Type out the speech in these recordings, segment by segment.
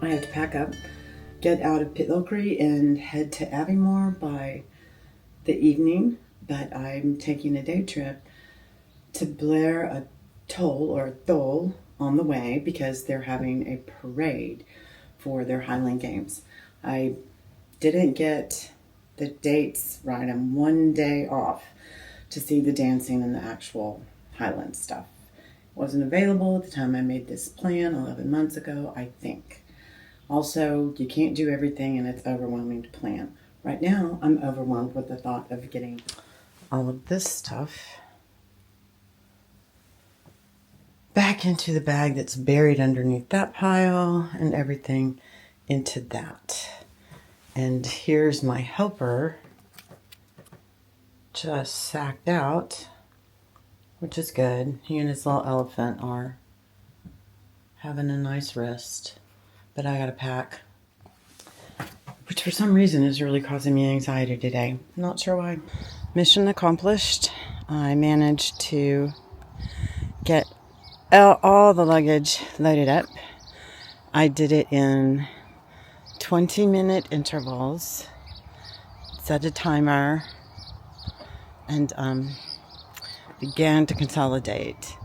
I have to pack up, get out of Pitlochry, and head to Aviemore by the evening. But I'm taking a day trip to Blair, a thole on the way because they're having a parade for their Highland Games. I didn't get the dates right. I'm one day off to see the dancing and the actual Highland stuff. Wasn't available at the time I made this plan 11 months ago, I think. Also, you can't do everything and it's overwhelming to plan. Right now, I'm overwhelmed with the thought of getting all of this stuff back into the bag that's buried underneath that pile and everything into that. And here's my helper just sacked out, which is good. He and his little elephant are having a nice rest. But I gotta pack, which for some reason is really causing me anxiety today. Not sure why. Mission accomplished. I managed to get all the luggage loaded up. I did it in 20-minute intervals. Set a timer and began to consolidate.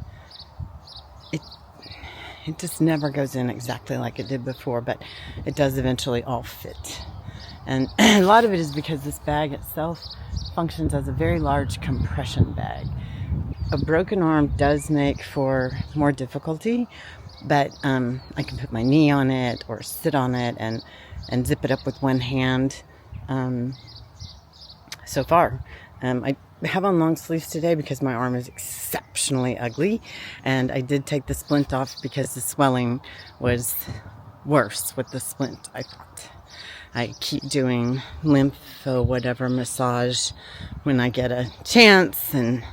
It just never goes in exactly like it did before, but it does eventually all fit. And a lot of it is because this bag itself functions as a very large compression bag. A broken arm does make for more difficulty, but I can put my knee on it or sit on it and zip it up with one hand. So far, I have on long sleeves today because my arm is exceptionally ugly, and I did take the splint off because the swelling was worse with the splint, I thought. I keep doing lymph or whatever massage when I get a chance and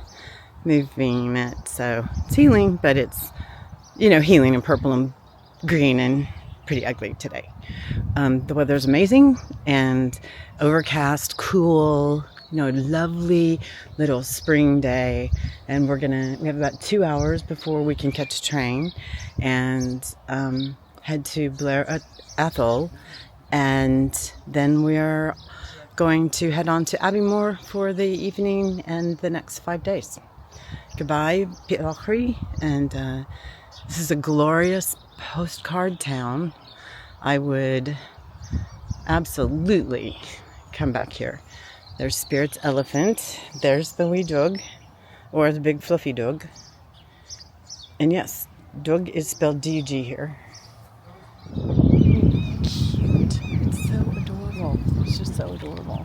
moving it, so it's healing, but it's, healing in purple and green and pretty ugly today. The weather's amazing and overcast, cool, lovely little spring day, and we have about 2 hours before we can catch a train and head to Blair Atoll, and then we're going to head on to Aviemore for the evening and the next 5 days. Goodbye, Pitlochry, and this is a glorious postcard town. I would absolutely come back here. There's Spirit's elephant. There's the wee dog, or the big fluffy dog. And yes, dog is spelled D-U-G here. Cute. It's so adorable. It's just so adorable.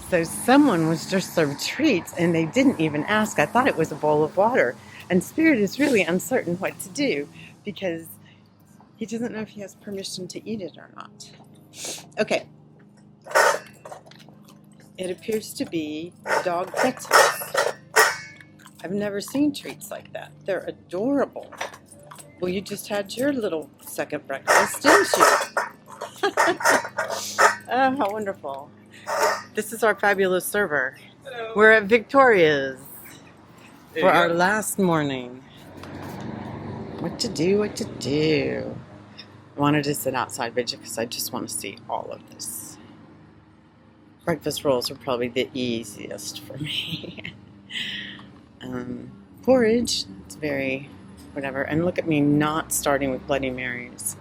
So someone was just served treats and they didn't even ask. I thought it was a bowl of water. And Spirit is really uncertain what to do because he doesn't know if he has permission to eat it or not. Okay. It appears to be dog pretzels. I've never seen treats like that. They're adorable. Well, you just had your little second breakfast, didn't you? Oh, how wonderful. This is our fabulous server. Hello. We're at Victoria's for our last morning. What to do. I wanted to sit outside because I just want to see all of this. Breakfast rolls are probably the easiest for me. Porridge, it's very whatever. And look at me not starting with Bloody Marys.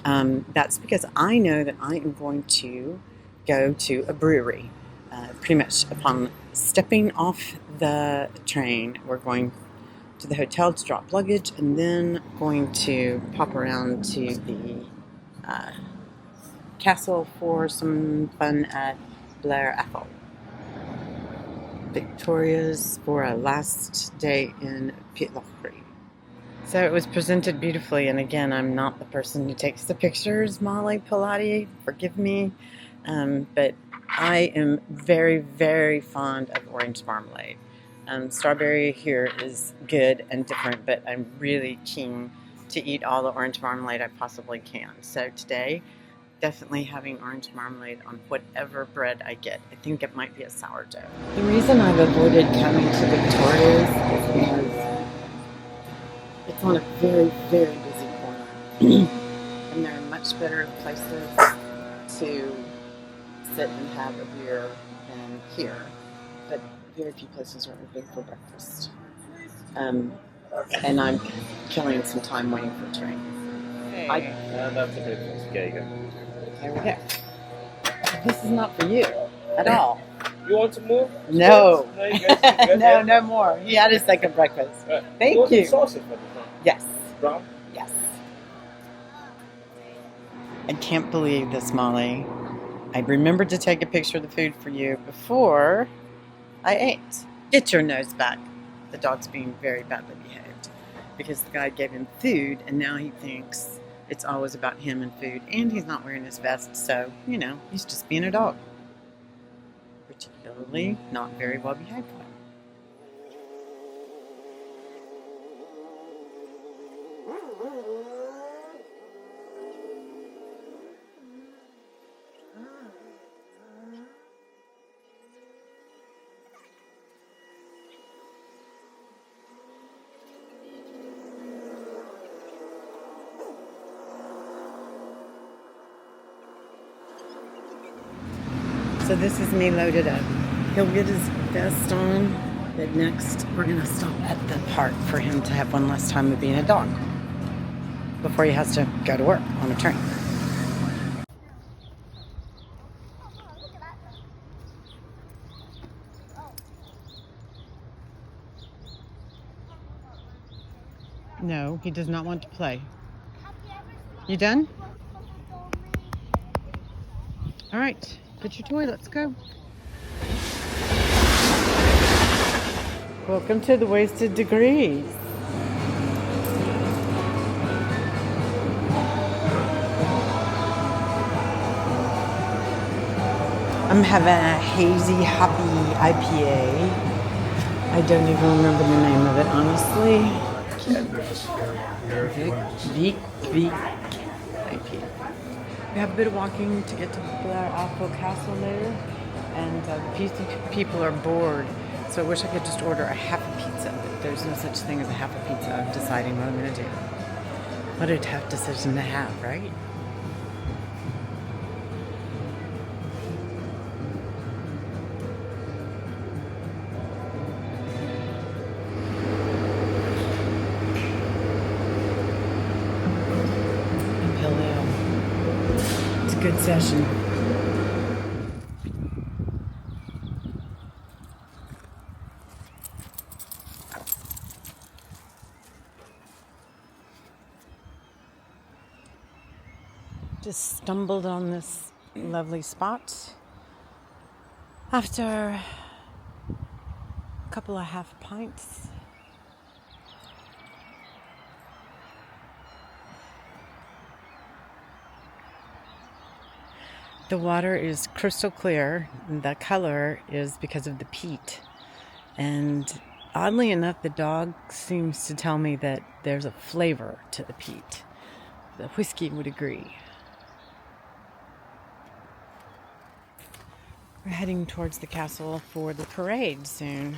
That's because I know that I am going to go to a brewery. Pretty much upon stepping off the train, we're going to the hotel to drop luggage and then going to pop around to the castle for some fun at Blair Atoll. Victoria's for a last day in Pitlochry. So it was presented beautifully, and again, I'm not the person who takes the pictures, Molly Pilati, forgive me, but I am very, very fond of orange marmalade. Strawberry here is good and different, but I'm really keen to eat all the orange marmalade I possibly can. So today, definitely having orange marmalade on whatever bread I get. I think it might be a sourdough. The reason I've avoided coming to Victoria's is because it's on a very, very busy corner. And there are much better places to sit and have a beer than here, but very few places are open for breakfast. And I'm killing some time waiting for a train. Hey. That's a breakfast. Okay, you go. Here we go. This is not for you at all. You want some more? No. No, you go. No, no more. He had his second breakfast. Right. Thank you. Sausage for the time. Yes. Brown? Yes. I can't believe this, Molly. I remembered to take a picture of the food for you before I ate. Get your nose back. The dog's being very badly behaved because the guy gave him food and now he thinks it's always about him and food, and he's not wearing his vest, so, you know, he's just being a dog. Particularly not very well behaved one. So this is me loaded up. He'll get his vest on, but next we're going to stop at the park for him to have one last time of being a dog before he has to go to work on a train. No, he does not want to play. You done? All right, put your toy, let's go. Welcome to the Wasted Degrees. I'm having a hazy hoppy IPA. I don't even remember the name of it, honestly. Vic IPA. We have a bit of walking to get to Blair Castle later, and people are bored. So I wish I could just order a half a pizza, but there's no such thing as a half a pizza of deciding what I'm going to do. What a tough decision to have, right? Imperial. It's a good session. Just stumbled on this lovely spot after a couple of half pints. The water is crystal clear. The color is because of the peat. And oddly enough, the dog seems to tell me that there's a flavor to the peat. The whiskey would agree. We're heading towards the castle for the parade soon.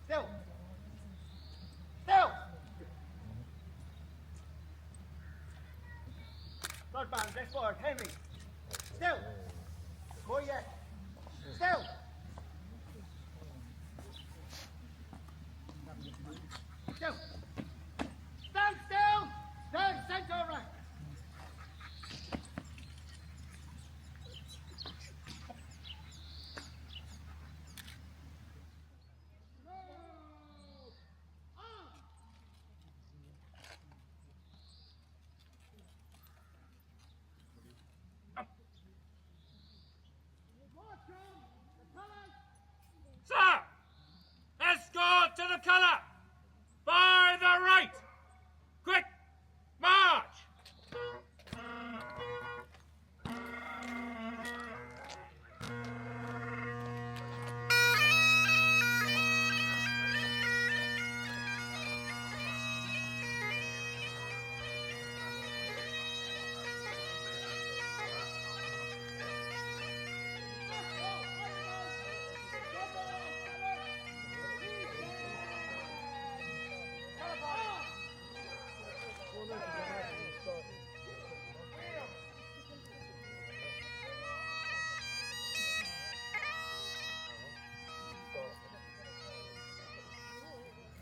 Still. Still. Third man, next forward, Henry. Still. Quiet. Still. Still. Stand still. Stand centre right. Sir, escort to the colour. By the right. Quick, march.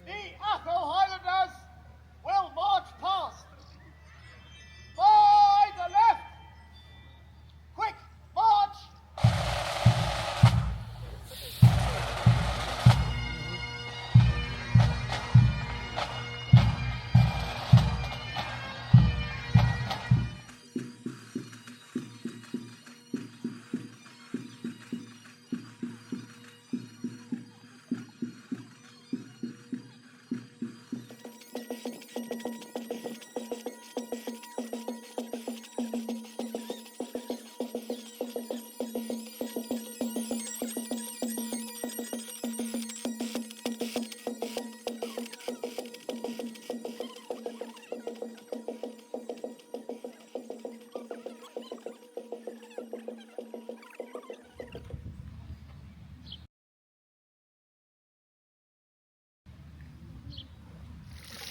The Echo Highlanders will march past. By the left. Quick, march.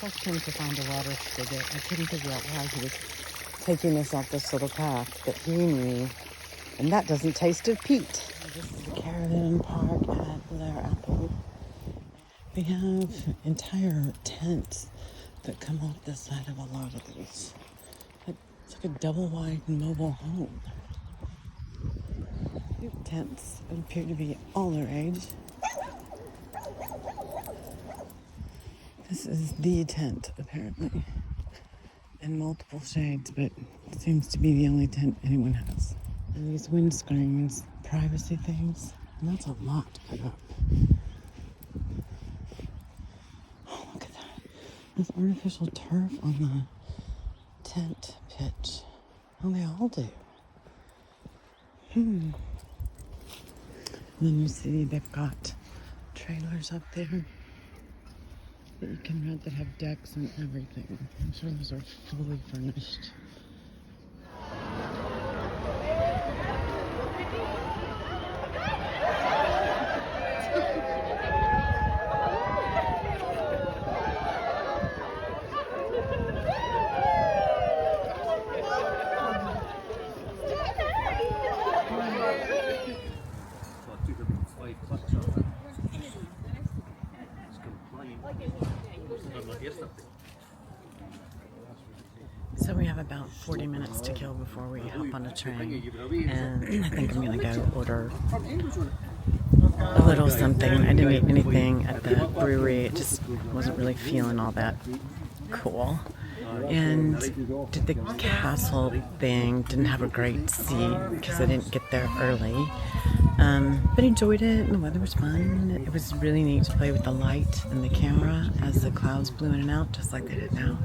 First came to find a water spigot. I couldn't figure out why he was taking us off this little path, but he knew. And that doesn't taste of peat. This is the caravan park at Blair. We have entire tents that come off the side of a lot of these. It's like a double wide mobile home. These tents appear to be all their age. This is the tent, apparently, in multiple shades, but it seems to be the only tent anyone has. And these windscreens, privacy things, and that's a lot to put up. Oh, look at that. There's artificial turf on the tent pitch. Oh, they all do. And then you see they've got trailers up there that you can rent that have decks and everything. I'm sure those are fully furnished. So we have about 40 minutes to kill before we hop on a train, and I think I'm gonna go order a little something. I didn't eat anything at the brewery. It just wasn't really feeling all that cool. And did the castle thing, didn't have a great seat because I didn't get there early. But enjoyed it, and the weather was fun. It was really neat to play with the light and the camera as the clouds blew in and out, just like they did now.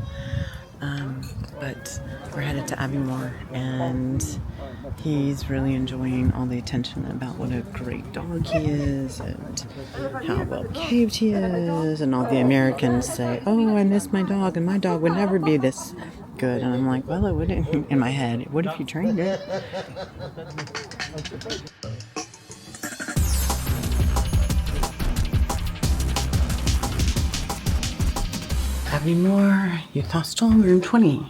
But we're headed to Aviemore, and He's really enjoying all the attention about what a great dog he is and how well behaved he is. And all the Americans say, oh, I miss my dog and my dog would never be this good. And I'm like, well, it wouldn't, in my head, what if you trained it? Aviemore Youth Hostel, room 20.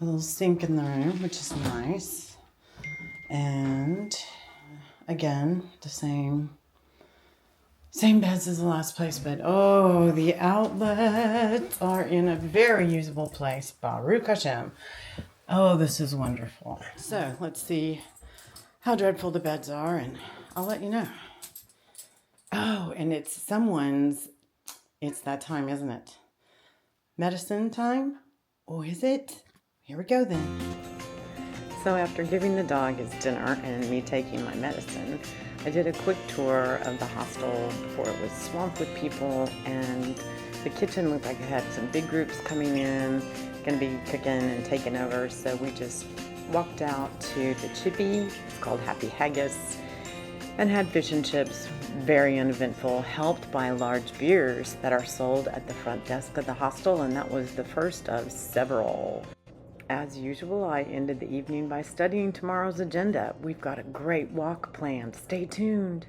A little sink in the room, which is nice. And again, the same beds as the last place, but oh, the outlets are in a very usable place. Baruch Hashem. Oh, this is wonderful. So let's see how dreadful the beds are, and I'll let you know. Oh, and it's that time, isn't it? Medicine time? Oh, is it? Here we go then. So after giving the dog his dinner and me taking my medicine, I did a quick tour of the hostel before it was swamped with people, and the kitchen looked like it had some big groups coming in, gonna be cooking and taking over. So we just walked out to the chippy, it's called Happy Haggis, and had fish and chips, very uneventful, helped by large beers that are sold at the front desk of the hostel, and that was the first of several. As usual, I ended the evening by studying tomorrow's agenda. We've got a great walk planned. Stay tuned.